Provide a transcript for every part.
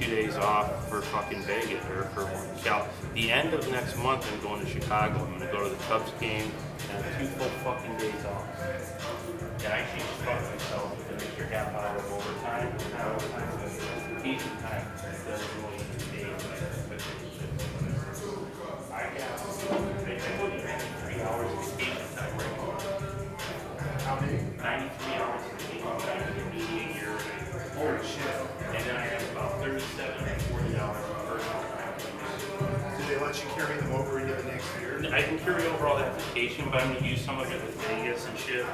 days off for fucking Vegas or for Cal. The end of next month, I'm going to Chicago. I'm gonna go to the Cubs game and have 2 full fucking days off. And I can't just fuck myself with an extra half hour of overtime. Not overtime, but vacation time. Instead of going to the days like I got 93 hours of vacation time right now. How many? 93 hours of vacation time in the media year. Holy shit. And then I have about 37 or 40 hours of personal time. Do they let you carry them over into the next year? I can carry over all that vacation, but I'm going to use some of it with Vegas and shit.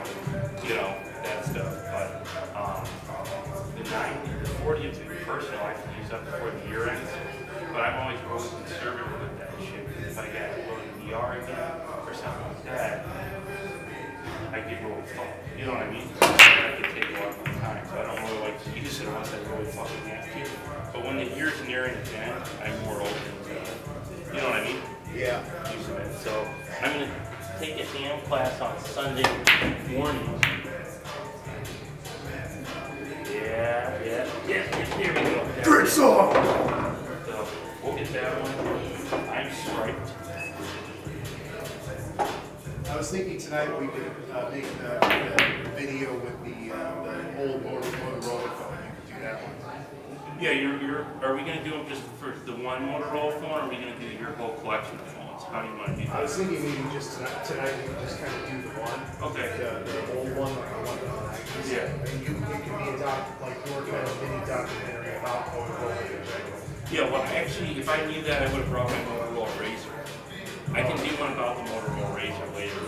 You know, that stuff. But the 90 or 40 of the personal I can use up before the year ends. But I'm always really conservative with that shit. If I got to go to the VR again or something like that, I get really fucked. You know what I mean? I could take a lot of time, so I don't really like to use it unless I really fucking have to. But when the year's nearing its end, I'm more open to, you know what I mean? Yeah. Using it. So I'm gonna take a damn class on Sunday morning. Yeah, there we go. Drink some! So we'll get that one. I'm striped. I was thinking tonight we could make the video with the old Motorola phone. You could do that one. Yeah, are we going to do them just for the one Motorola phone, or are we going to do your whole collection of phones? How do you want to do that? I was thinking maybe just tonight we could just kind of do the one. Okay. The old one, like the one from the 90s. Yeah. And it could be like your kind of mini documentary about Motorola in general. Yeah, well, actually, if I knew that, I would have brought my Motorola Razr. I can do one about the Motorola Razr later.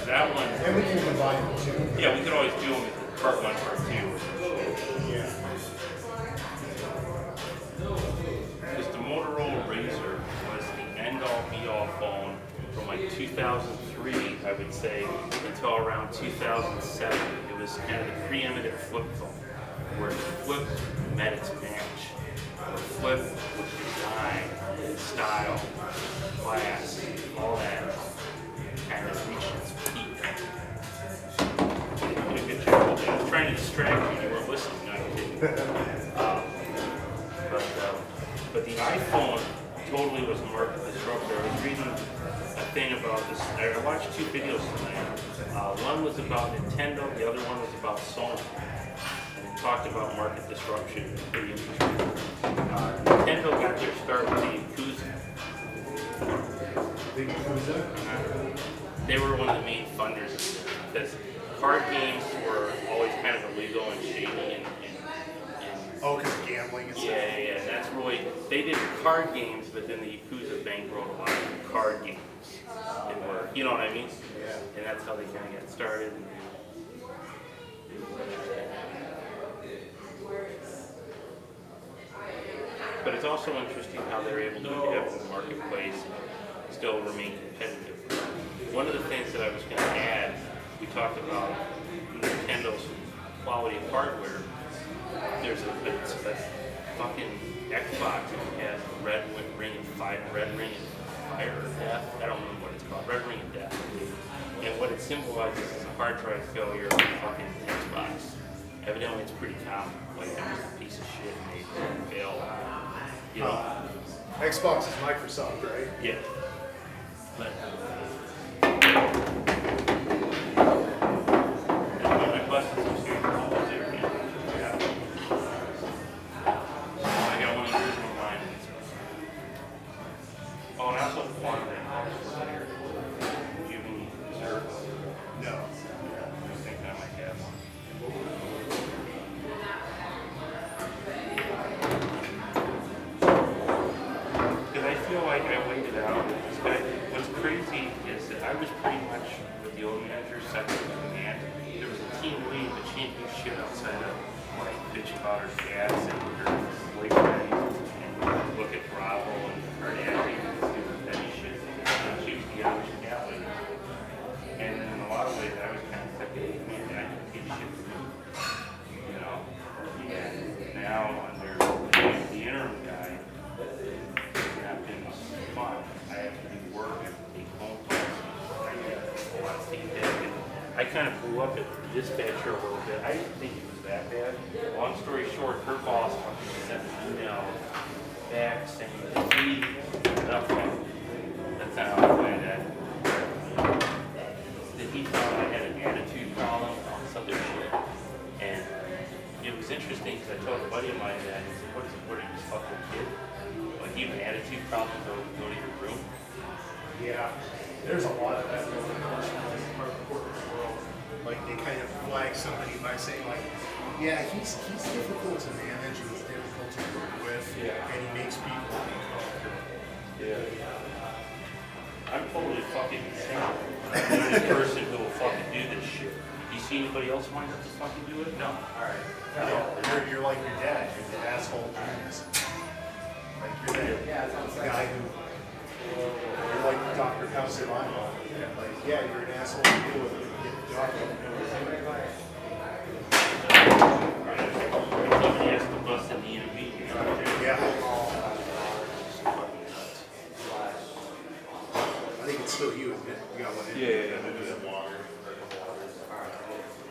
That one. And we can combine them too. Yeah, we could always do them part 1, part 2. Yeah. Because the Motorola Razr was the end-all, be-all phone from like 2003, I would say, until around 2007. It was kind of the preeminent flip phone, where flip met its match. Where flip with design, style, class, all that kind of reached its peak. You did a good job with that. I was trying to distract you. You weren't listening. No, you didn't. But the iPhone totally was a market disruptor. I was reading a thing about this. I watched 2 videos tonight. One was about Nintendo. The other one was about Sony. And it talked about market disruption. It was pretty interesting. Nintendo got their start with the Yakuza. The Yakuza? They were one of the main funders of this because card games were always kind of illegal and shady and Oh, because of gambling and stuff? yeah, and that's really, they did card games, but then the Yakuza bankrolled a lot of card games. And were, you know what I mean? Yeah. And that's how they kind of got started. But it's also interesting how they're able to adapt to the marketplace and still remain competitive. One of the things that I was going to add, we talked about Nintendo's quality of hardware. There's a fucking Xbox that has Red Ring and Fire or Death. I don't remember what it's called. Red Ring and Death. And what it symbolizes is a hard drive failure of the fucking Xbox. Evidently, it's pretty common. Like, it was a piece of shit and they fail. You know? Xbox is Microsoft, right? Yeah. But, my buses are super cool there, man. Yeah. I got one of these in mine. Oh, and I also have one that here. Do you have any reserve? No. I think I might have one. Because I feel like I waited out. What's crazy is that I was pretty much with the old manager, second in command. There was a team lead, but she didn't do shit outside of like bitch about her gas and her boyfriend and look at Bravo and her acting and do petty shit. And she was the average gal lady. And in a lot of ways, I was kind of second in command, and I didn't get shit to do. You know? And now under the interim guy, I have to do work, take phone calls, I get a lot of feedback, and I kind of blew up at the dispatcher a little bit. I didn't think it was that bad. Long story short, her boss wanted to send an email back saying that he, that's not how I played that. That he thought I had an attitude problem and all this other shit. And it was interesting because I told a buddy of mine that, and he said, what is it, what are you, this fucking kid? Like, you have an attitude problem, go to your room. Yeah, there's a lot of that going on in this part of the corporate world. Like they kind of flag somebody by saying like, yeah, he's difficult to manage, he's difficult to work with, and he makes people uncomfortable. Yeah. I'm totally fucking insane. I'm the only person who will fucking do this shit. You see anybody else mind up to fucking do it? No. Alright. You're like your dad, you're the asshole genius. Like you're the guy who, you're like Dr. House in my mom. Like, yeah, you're an asshole to deal with it. Get the job done. Somebody has to bust in the intermediate. Yeah. I think it's still you, isn't it? You got one in. Yeah.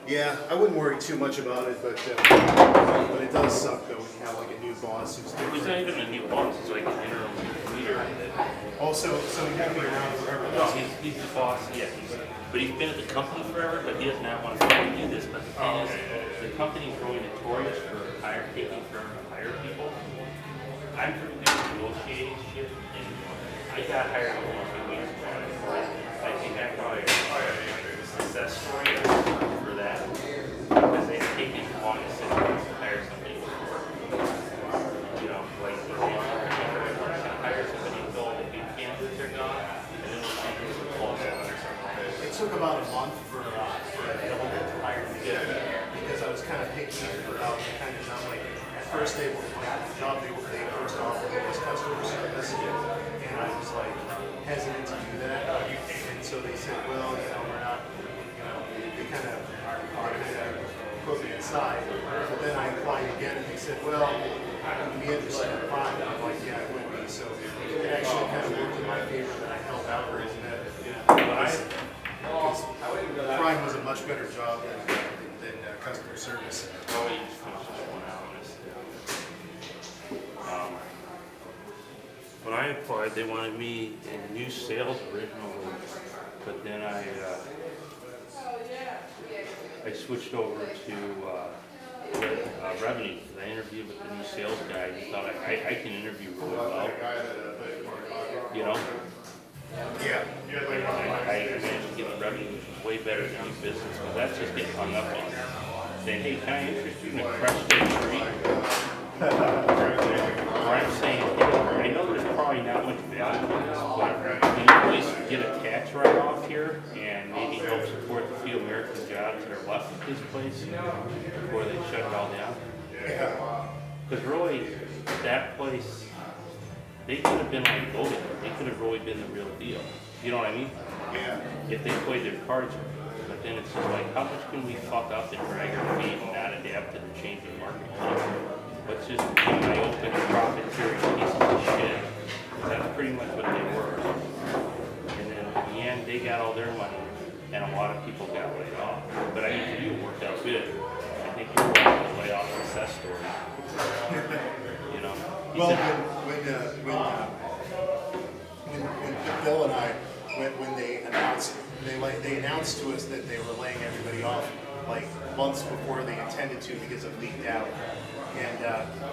Yeah, I wouldn't worry too much about it, but it does suck though when you have like a new boss who's different. He's not even a new boss, he's like an interim leader. Oh, so he's gonna be around forever. No, he's the boss, yeah. But he's been at the company forever, but he does not want to fucking do this. But the thing is, the company's really notorious for taking firm to hire people. I'm pretty good at negotiating shit, and I got hired a few weeks ago. I think I probably a success story for that, because they've taken long to 6 months to hire somebody before. You know, like the hire somebody to fill the big candidates are gone, and then we'll take this close out or something. It took about a month for an element to hire me because I was kind of picky about the kind of job. Like at first, the job they first offered me was customer service, and I was like hesitant to do that. And so they said, well, we're not, they kind of put me aside. But then I applied again, and they said, well, would you be interested in Prime? And I'm like, yeah, I would be. So it actually kind of worked in my favor that I held out for it. Prime was a much better job than customer service. Oh, you just finished this one out on this. When I applied, they wanted me in new sales originally, but then I switched over to revenue. I interviewed with the new sales guy. He thought I can interview really well. You know? Yeah. I managed to get the revenue, which was way better than new business, but that's just getting hung up on. Saying, hey, can I interest you in a fresh day street? Or I'm saying, hey, I know there's probably not much value in this, but can you at least get a tax write-off here and maybe help support the few American jobs that are left at this place before they shut it all down? Yeah. Because really, that place, they could have been like Logan. They could have really been the real deal. You know what I mean? Yeah. If they played their cards right. But then it's just like, how much can we fuck up and drag our feet and not adapt to the changing marketplace? Let's just keep my open profiteering pieces of shit. That's pretty much what they were. And then in the end, they got all their money, and a lot of people got laid off. But I mean, for you, it worked out good. I think you were one of the layoff success story. You know? Well, when Bill and I, when they announced, they announced to us that they were laying everybody off like months before they intended to because it leaked out. And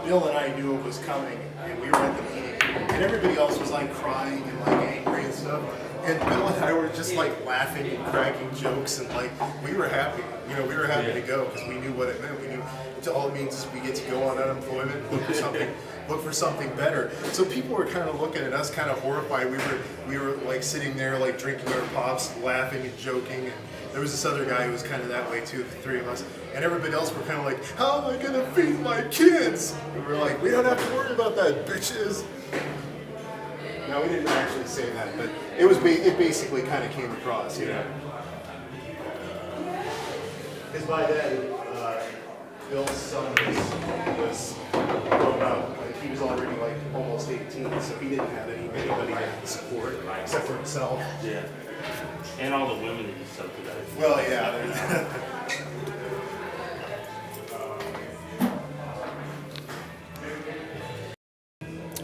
Bill and I knew it was coming, and we were at the meeting, and everybody else was like crying and like angry and stuff. And Bill and I were just like laughing and cracking jokes, and like we were happy. We were happy to go because we knew what it meant. We knew all it means is we get to go on unemployment, look for something better. So people were kind of looking at us kind of horrified. We were like sitting there like drinking our pops, laughing and joking. And there was this other guy who was kind of that way too, the three of us. And everybody else were kind of like, how am I gonna feed my kids? And we were like, we don't have to worry about that, bitches. No, we didn't actually say that, but it basically kind of came across, Because by then, Bill's son was grown up. Like, he was already like almost 18, so he didn't have anybody to support except for himself. Yeah. And all the women that you subsidized. Well, yeah.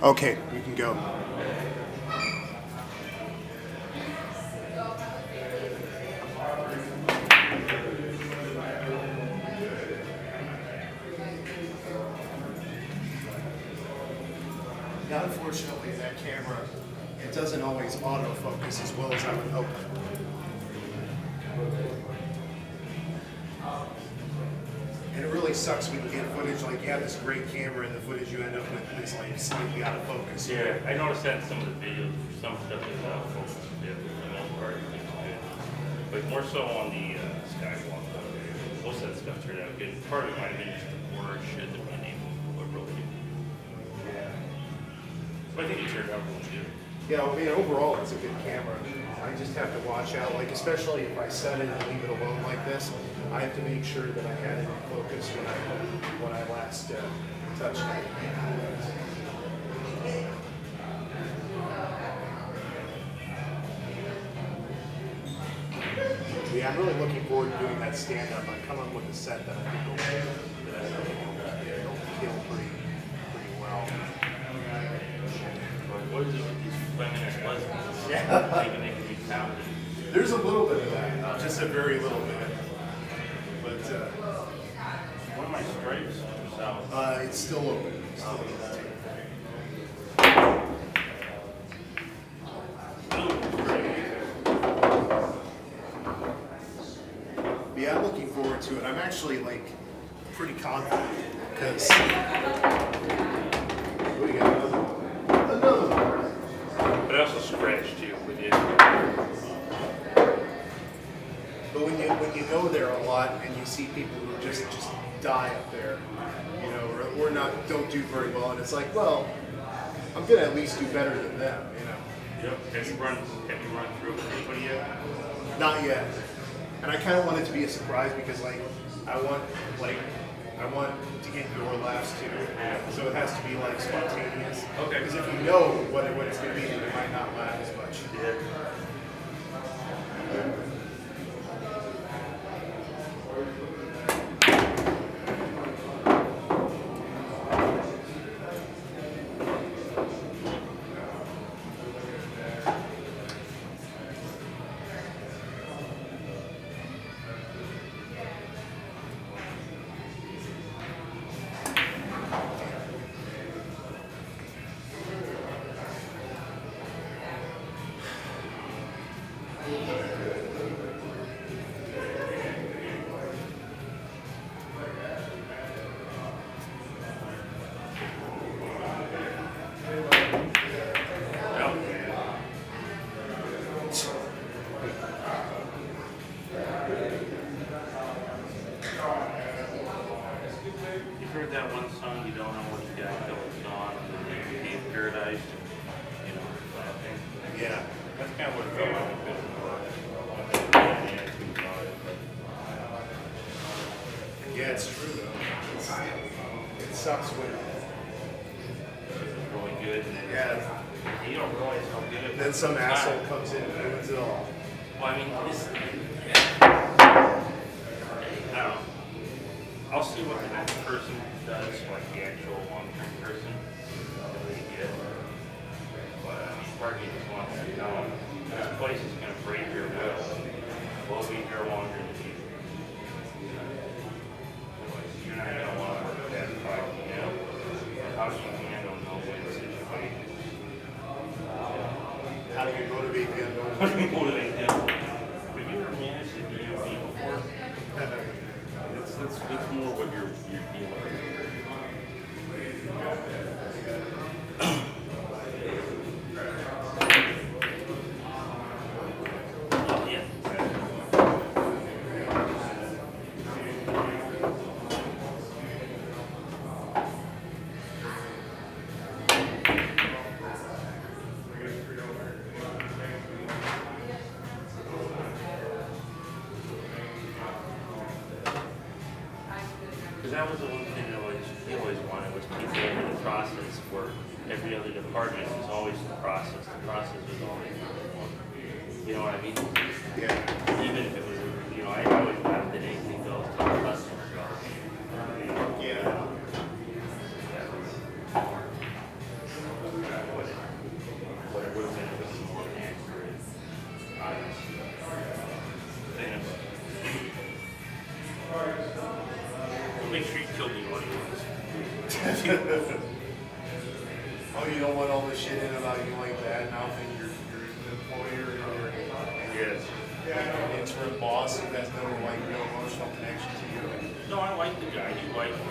Okay, we can go. Now, unfortunately, that camera, it doesn't always autofocus as well as I would hope. And it really sucks when you get footage like you have this great camera and the footage you end up with is like slightly out of focus. Yeah, I noticed that in some of the videos, some stuff is out of focus, yeah, for the most part, it's good. But more so on the Skywalk, most of that stuff turned out good. Part of it might have been just the border shit that we enabled, what really. But I think it turned out really good. Yeah, I mean, overall, it's a good camera. I just have to watch out, like, especially if I set it and leave it alone like this, I have to make sure that I had it in focus when I last touched it. Yeah, I'm really looking forward to doing that stand-up. I'm coming with a set that I think will kill pretty well. What is it with these feminist lesbians? Yeah. Even they can be founded. There's a little bit of that, just a very little bit. But One of my stripes was out. it's still open. Yeah, I'm looking forward to it. I'm actually like pretty confident because we got another one. Another one. But I also scratched too with it. But when you go there a lot and you see people who just die up there, you know, or not don't do very well, and it's like, well, I'm gonna at least do better than them, you know. Yep. Have you run through it with anybody yet? Not yet. And I kind of want it to be a surprise because I want to get your laughs too. So it has to be like spontaneous. Okay. Because if you know what it's gonna be, then you might not laugh as much. Yeah. You've heard that one song, you don't know what you got till it's gone, and then you gave paradise, you know, that thing. Yeah. That's kind of what it felt like a bit more. Yeah, it's true though. It sucks when It's really good, and then yeah. you don't realize how good it was. Then some at the time. asshole comes in and ruins it all. Well, I mean, this, I don't know. I'll see what the next person does, like the actual long-term person, that they get. But I mean, part of me just wants to know, this place is gonna break your will. We'll be here longer than you. You're not gonna wanna work that fight, you know? How do you handle no-win situations? How do you motivate the unknown? How do you motivate them? Have you ever managed a DMV before? It's more what you're dealing with. Oh, yeah. Because that was the one thing that he always wanted was people in the process where every other department was always the process. The process was always number one. You know what I mean? Yeah. Even if it was, you know, I always laughed at anything goes till the customer goes. Yeah. you don't want all this shit in about you like that mouthing your employer and Yes. your interim boss who has no like real emotional connection to you. No, I like the guy. You like him.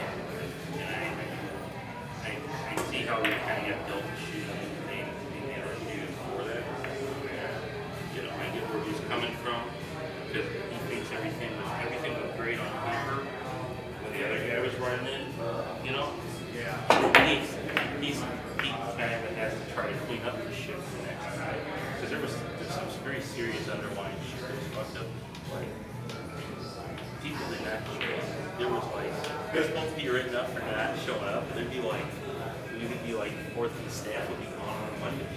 And I see how he kind of got built to shoot and interviewed for that. You know, I get where he's coming from because he thinks everything was great on paper when the other guy was running it. You know, Yeah. he kind of has to try to clean up the shit for the next guy because there's some very serious underlying shit that's fucked up. Like people did not show up. There was like they're supposed to be written up for not showing up. There'd be like we would be like fourth of the staff would be gone on Monday.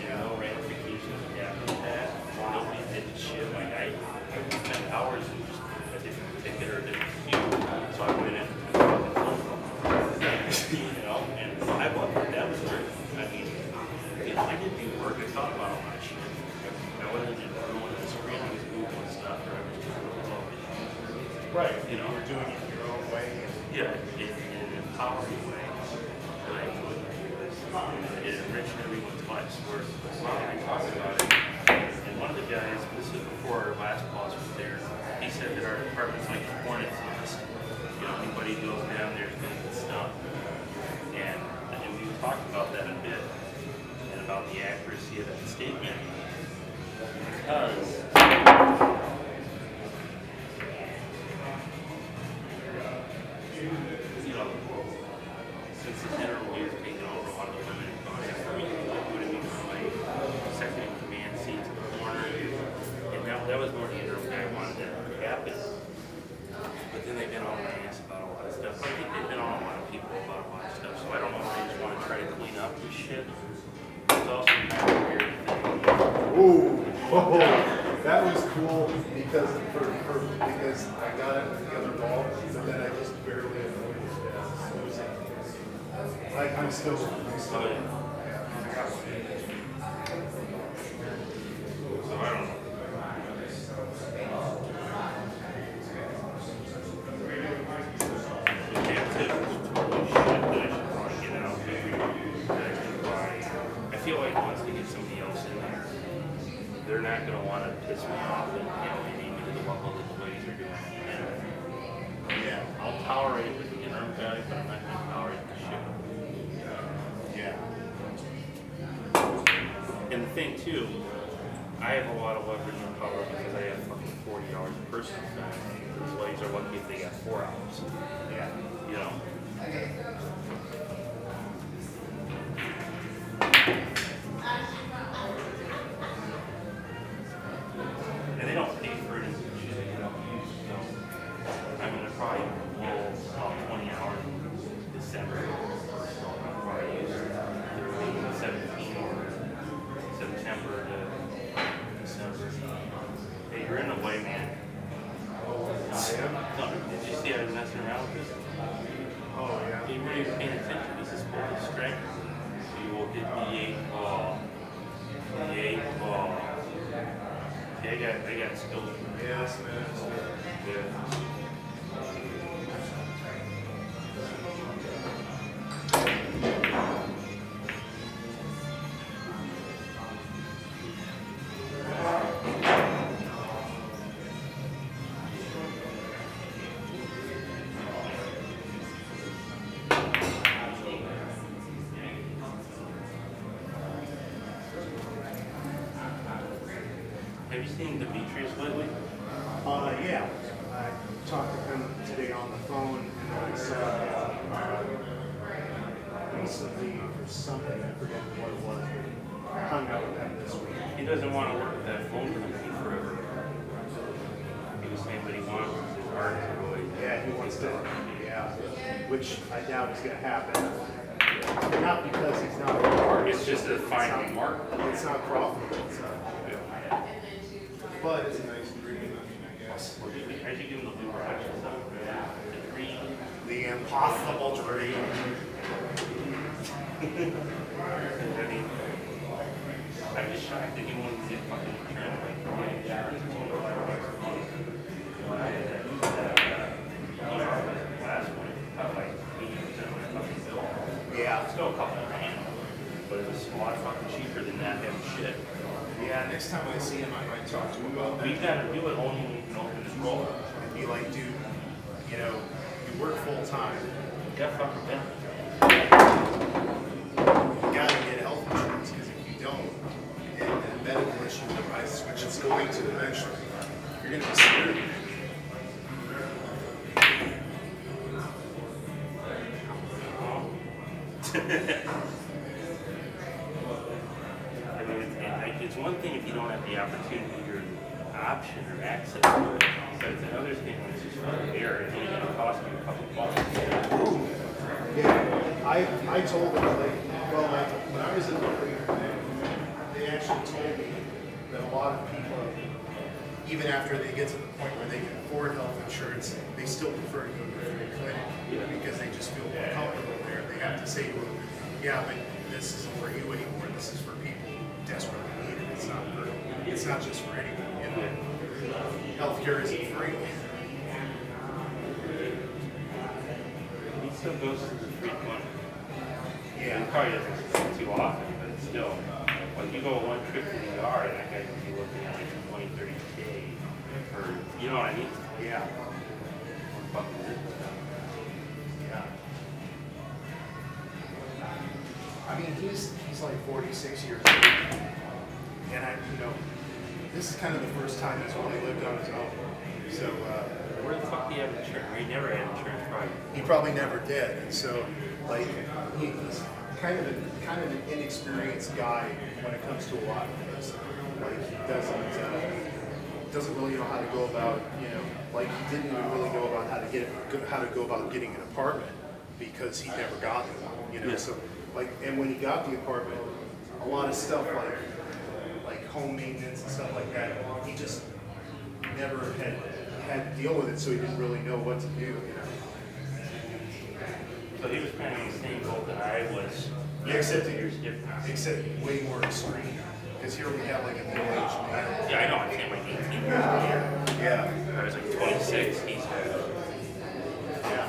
And no ramifications after that. Nobody did shit. Like I spent hours in just a different ticket or a different queue. So I went in and fucking phone call. You know, and I wasn't that was great. I mean, you know, I did do work. I thought about a lot of shit. I wasn't just going to the screen, I was Googling stuff or I was just looking. Right. You know, You're doing it your own way. yeah, in an empowering way. And I enjoyed it. It enriched everyone's lives. Where I talked about it, and one of the guys, this was before our last boss was there, he said that our department's like a hornet's nest. You know, anybody who goes down there is going to get stung. And we talked about that a bit, and about the accuracy of that statement. Because you know, since the general has taken over a lot of the women in contact for me, like would it be my second in command seat to the corner? And that was more the interim guy wanted that to happen. But then they've been on my ass about a lot of stuff. I think they've been on a lot of people about a lot of stuff. So I don't know if they just want to try to clean up this shit. It's also kind of a weird thing. Ooh, oh, that was cool because because I got it with the other ball, but then I just barely avoided it. It was like I'm still. Oh, yeah. I got one. So I don't know. I feel like once they get somebody else in there, they're not going to want to piss me off and need me to the level that the ladies are doing. Yeah. I'll tolerate with the interim guy, but I'm not going to tolerate the shit. Yeah. And the thing too, I have a lot of leverage and power because I have fucking 40 hours of personal time. Those ladies are lucky if they got 4 hours. Yeah. You know? And they don't pay for it as shit, you know? So I'm gonna probably roll about 20 hours in December. So I'll probably use the remaining 17 or September to December. Hey, you're in the way, man. No, did you see I was messing around with this? Oh yeah. Hey, were you paying attention? This is full of strength. You will hit the 8 ball. The 8 ball. Yeah, I got skills. Yes, man. Yeah. Have you seen Demetrius lately? Yeah. I talked to him today on the phone, and then I saw recently or something. I forget what it was. But I hung out with him this week. He doesn't want to work with that phone company forever. He was saying what he wants is his art to really. Yeah, he wants to. Yeah, which I doubt is going to happen. Not because he's not a good artist. It's just a final mark. It's not profitable. So. But it's a nice dream. I guess. How'd you give him the blue brush and stuff? The green. The impossible dream. I mean, I'm just shocked that he wanted to get fucking trim like insurance. When I had that last one, it cut like 80% of my fucking bill. Yeah. Still a couple grand. but it's a lot fucking cheaper than not having shit. Yeah, next time I see him, I might talk to him about We that. gotta do it only when we can open this roll. And be like, dude, you know, you work full time. Yeah, fucking benefits. You gotta get health insurance because if you don't, and a medical issue arises, which it's going to eventually, you're gonna be screwed. I mean, it's one thing if you don't have the opportunity or option or access to it, but it's another thing when it's just fucking there and it's gonna cost you a couple bucks. Yeah, I told them, like, when I was in the Marine, they actually told me that a lot of people, even after they get to the point where they can afford health insurance, they still prefer to go to a free clinic because they just feel more comfortable there. They have to say to them, yeah, but this isn't for you anymore. This is for people who desperately need it. It's not just for anyone, you know. Healthcare isn't free. He still goes to the free one. Yeah. It probably doesn't go too often, but it's still, like you go one trip to the ER and that guy could be looking at like 20, 30K for, you know what I mean? Yeah. What the fuck is it? Yeah. I mean, he's like 46 years old, and this is kind of the first time he's really lived on his own. So Where the fuck do you have insurance? He never had insurance, probably. he probably never did, and so like he's kind of an inexperienced guy when it comes to a lot of things. Like he doesn't really know how to go about, like he didn't even really know about how to go about getting an apartment because he never got one, Yeah. So like, and when he got the apartment, a lot of stuff like home maintenance and stuff like that, he just never had to deal with it, so he didn't really know what to do. So he was kind of in the same boat that I was. Yeah, except years difference. except way more extreme. Because here we have like a middle-aged man. Yeah, I know. I came like 18 years later. Yeah. I was like 26. He's Yeah.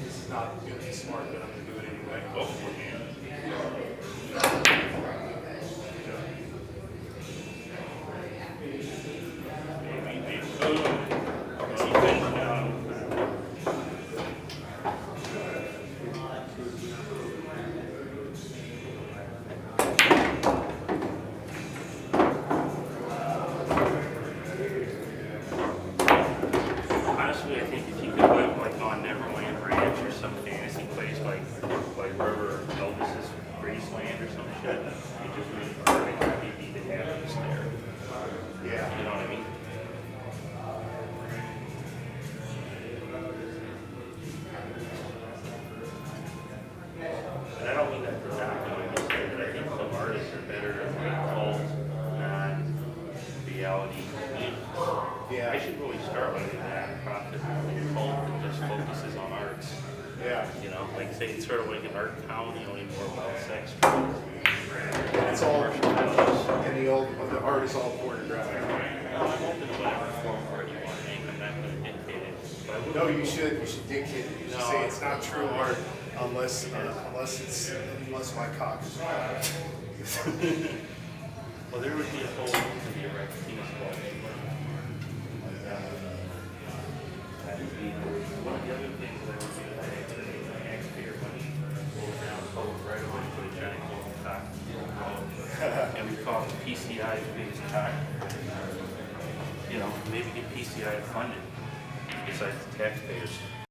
This is not really smart, but I'm gonna do it anyway. hopefully. Maybe. She finished now. Honestly, I think if you could live like on Neverland Ranch or some fantasy place like wherever Elvis's Graceland or some shit, it just really perfect happy be the happiest there. Yeah. You know what I mean? And I don't mean that to knock on it, just say that I think some artists are better at like cult, non-reality communities. Yeah. I should really start like a non-profit cult that just focuses on arts. Yeah. You know, like say it's sort of like an art colony, only more about sex, drugs, It's all, commercial values. and the art is all pornographic. I'm open to whatever form of art you want to make. I'm not going to dictate it. But I would No, you should dictate it. You should No. say it's not true art unless my cock is hard. Well, there would be a whole to the erect penis collection. That would be one of the other things that I would do. I would take taxpayer money, pull it down, pull it right away, put a giant golden cock. And we call it PCI biggest cock. You know, maybe get PCI funded besides the taxpayers.